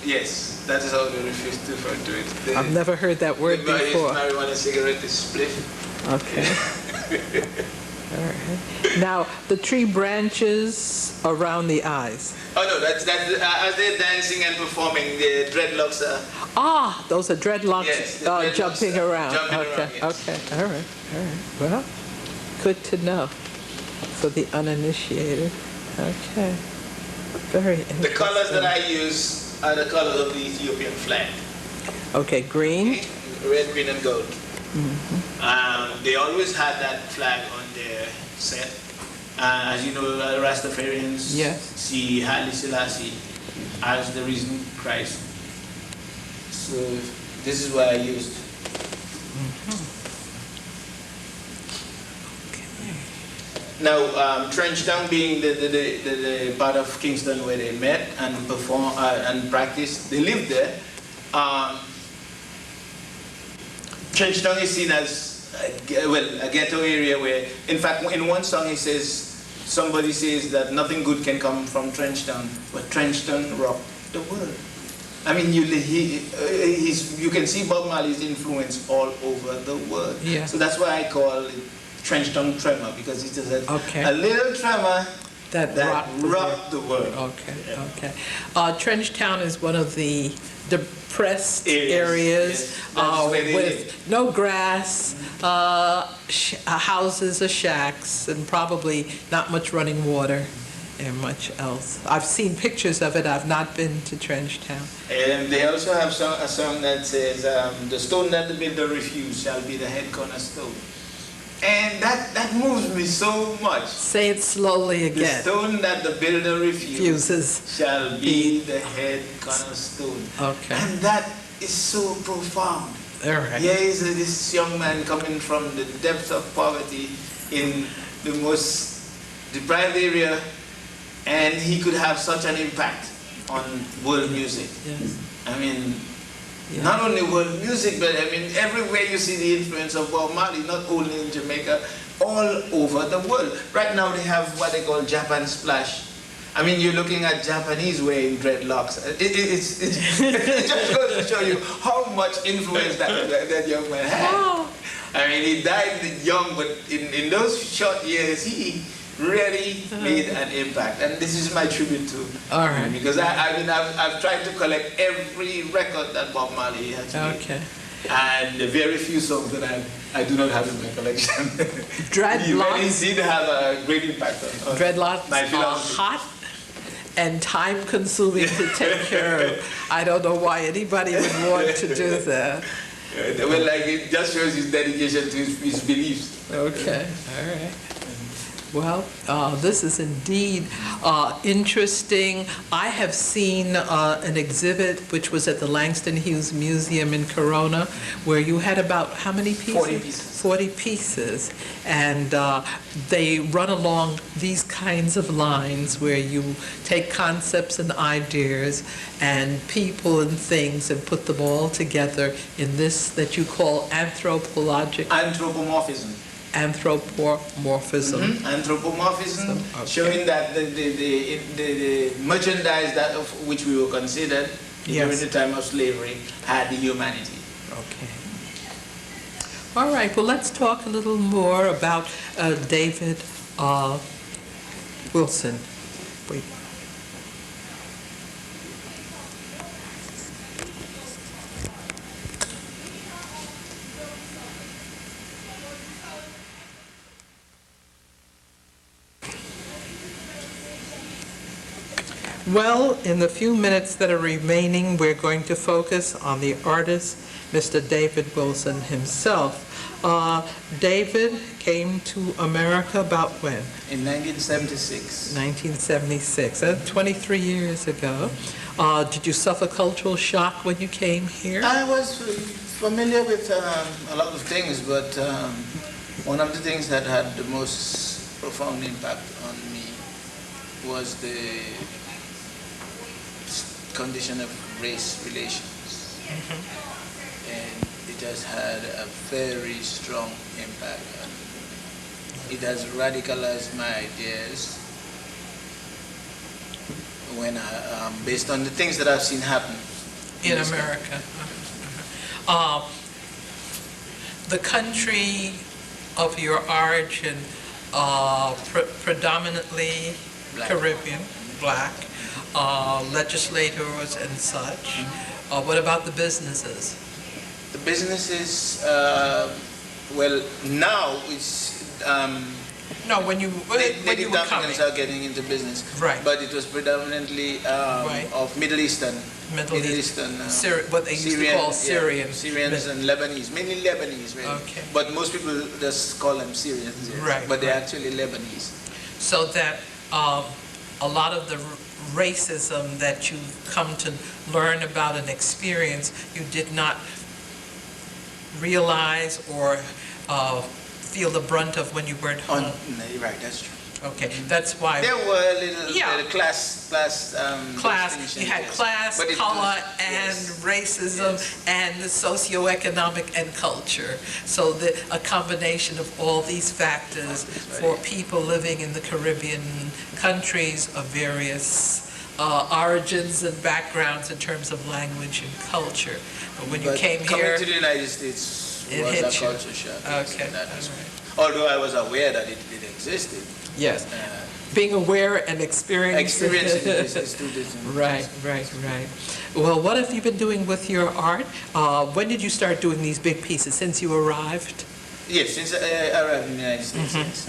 Yes, that is how they refuse to refer to it. I've never heard that word before. Marijuana cigarette is spliff. Okay. All right. Now, the tree branches around the eyes. Oh no, that's as they're dancing and performing, the dreadlocks are. Ah, those are dreadlocks, yes, dreadlocks jumping around. Jumping okay, around, yes. Okay, all right. Well, good to know for the uninitiated. Okay, very interesting. The colors that I use are the colors of the Ethiopian flag. Okay, green. Okay? Red, green, and gold. Mm-hmm. They always had that flag on their set. As you know, Rastafarians see Haile Selassie as the risen Christ. So this is what I used. Now, Trenchtown being the part of Kingston where they met and performed and practiced, they lived there. Trenchtown is seen as a ghetto area where, in fact, in one song he says, somebody says that nothing good can come from Trenchtown, but Trenchtown rocked the world. I mean, you can see Bob Marley's influence all over the world. Yeah. So that's why I call it Town Tremor, because it is a little tremor that rocked the world. Okay, yeah. Okay. Trenchtown is one of the depressed areas with no grass, houses or shacks, and probably not much running water and much else. I've seen pictures of it. I've not been to Trenchtown. And they also have a song that says, the stone that the builder refused shall be the head cornerstone. And that moves me so much. Say it slowly again. The stone that the builder refuses shall be the head cornerstone. Okay. And that is so profound. All right. Here is this young man coming from the depths of poverty in the most deprived area, and he could have such an impact on world music. Yes. I mean, not only world music, but I mean, everywhere you see the influence of Bob Marley, not only in Jamaica, all over the world. Right now they have what they call Japan Splash. I mean, you're looking at Japanese wearing dreadlocks. It just goes to show you how much influence that young man had. Oh. I mean, he died young, but in those short years, he really made an impact. And this is my tribute to him, because I've tried to collect every record that Bob Marley has made. Okay. And the very few songs that I do not have in my collection. Dreadlocks. He did have a great impact on Dreadlocks my are philosophy. hot and time-consuming to take care of. I don't know why anybody would want to do that. Well, like, it just shows his dedication to his beliefs. Okay, all right. Well, this is indeed interesting. I have seen an exhibit which was at the Langston Hughes Museum in Corona, where you had about how many pieces? 40 pieces. 40 pieces. And they run along these kinds of lines where you take concepts and ideas and people and things and put them all together in this that you call Anthropomorphism. Anthropomorphism. Anthropomorphism, showing that the merchandise that of which we were considered during the time of slavery had humanity. Okay. All right. Well, let's talk a little more about David Wilson. Wait. Well, in the few minutes that are remaining, we're going to focus on the artist, Mr. David Wilson himself. David came to America about when? In 1976. 1976, 23 years ago. Did you suffer cultural shock when you came here? I was familiar with a lot of things, but one of the things that had the most profound impact on me was the condition of race relations. And it has had a very strong impact on me. It has radicalized my ideas, based on the things that I've seen happen in America. The country of your origin, predominantly Black. Caribbean, black, legislators and such. What about the businesses? The businesses, well, now it's No, when you Native were coming. Africans are getting into business, Right. but it was predominantly Right. of Middle Eastern, what they used to call Syrian. Syrians and Lebanese, mainly Lebanese, really. Okay. But most people just call them Syrians, yes. Right, But they're right. actually Lebanese. So that a lot of the racism that you come to learn about and experience, you did not realize or feel the brunt of when you weren't home. Right, that's true. Okay, that's why. There were little Yeah. class. You had yes. class, But it color, was- and yes. racism, Yes. and the socioeconomic and culture. So a combination of all these factors Right. for people living in the Caribbean countries of various origins and backgrounds in terms of language and culture. But when you came coming here, to the United States it was hit a you. culture shock. yes, Okay, in that all aspect. right. Although I was aware that it existed. Yes, Uh, being aware and experiencing. Experiencing this is two different Right, things. right, right. Well, what have you been doing with your art? When did you start doing these big pieces, since you arrived? Yes, since I arrived in the United States, yes.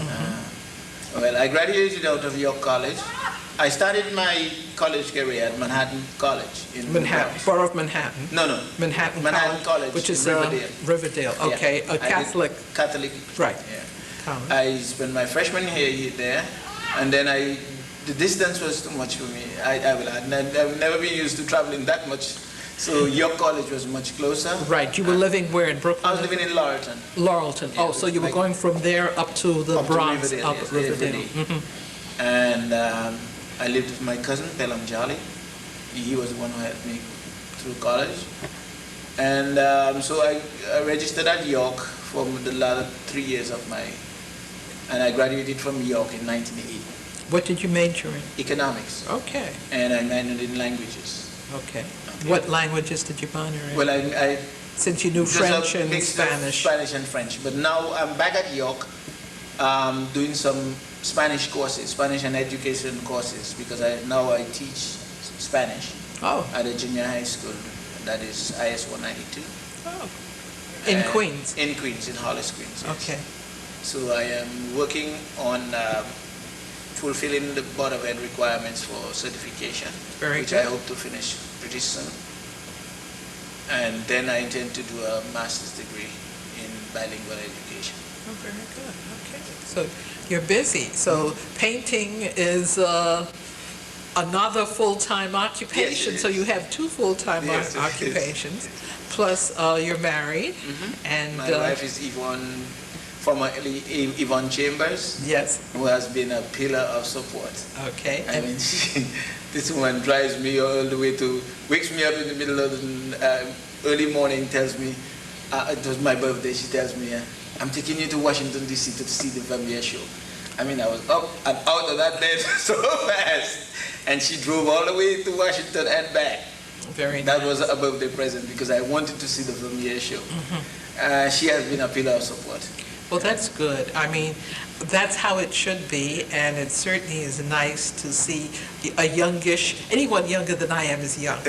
Well, I graduated out of York College. I started my college career at Manhattan College in Manhattan, Bronx. Borough of Manhattan? No. Manhattan Manhattan College which in is Riverdale. Riverdale, Yeah. okay, I a did Catholic Catholic. Right. Yeah. college. I spent my freshman year there, and then the distance was too much for me. I've never been used to traveling that much, so York College was much closer. Right, you were living where, in Brooklyn? I was living in Laurelton. Laurelton, Yeah, oh, so you were like- going from there up to the Up to Bronx, Riverdale, up yes, Riverdale. Riverdale. And I lived with my cousin, Pelham Jolly. He was the one who helped me through college. And so I registered at York for the latter 3 years of and I graduated from York in 1980. What did you major in? Economics. Okay, And I minored in languages. okay. What languages did you minor in? Well, I Since you knew just French a and mix of Spanish. Spanish and French. But now I'm back at York doing some Spanish courses, Spanish and education courses, because now I teach Spanish Oh, at a junior high school. That is IS 192. oh. In And Queens? In Queens, in Hollis, Queens. Yes. Okay, So I am working on fulfilling the Board of Ed requirements for certification, Very which good. I hope to finish pretty soon. And then I intend to do a master's degree in bilingual education. oh, very good, okay. So you're busy, so painting is another full-time occupation, Yes, it so is. you have two full-time Yes, it is. occupations, plus you're married, and My wife is Yvonne, formerly Yvonne Chambers, yes, who has been a pillar of support. okay, I and mean, this woman drives me all the way wakes me up in the middle of the early morning, tells me, it was my birthday, she tells me, I'm taking you to Washington, D.C. to see the Vermeer show. I mean, I was up and out of that bed so fast. And she drove all the way to Washington and back. very That nice. was a birthday present because I wanted to see the Vermeer show. She has been a pillar of support. Well, that's good. I mean, that's how it should be, and it certainly is nice to see a youngish, anyone younger than I am is young,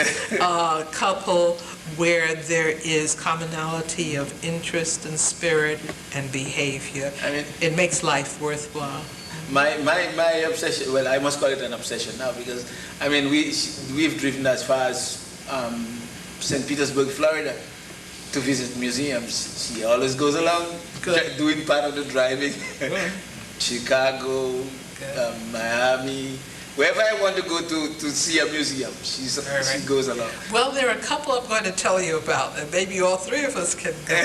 couple where there is commonality of interest and spirit and behavior. I mean, It makes life worthwhile. my obsession, well, I must call it an obsession now because, I mean, we've driven as far as St. Petersburg, Florida to visit museums. She always goes along, Good. doing part of the driving. Chicago, Good. Miami, wherever I want to go to see a museum, she right. goes along. Well, there are a couple I'm going to tell you about, and maybe all three of us can go,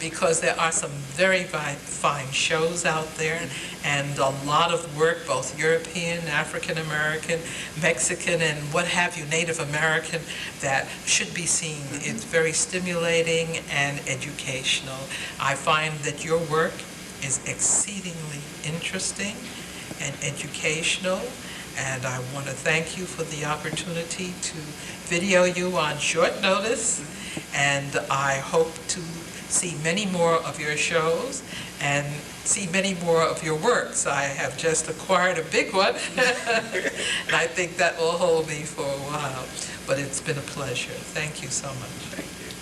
because there are some very fine shows out there, and a lot of work, both European, African American, Mexican, and what have you, Native American, that should be seen. It's very stimulating and educational. I find that your work is exceedingly interesting and educational, And I want to thank you for the opportunity to video you on short notice. And I hope to see many more of your shows and see many more of your works. I have just acquired a big one, and I think that will hold me for a while. But it's been a pleasure. Thank you so much. Thank you.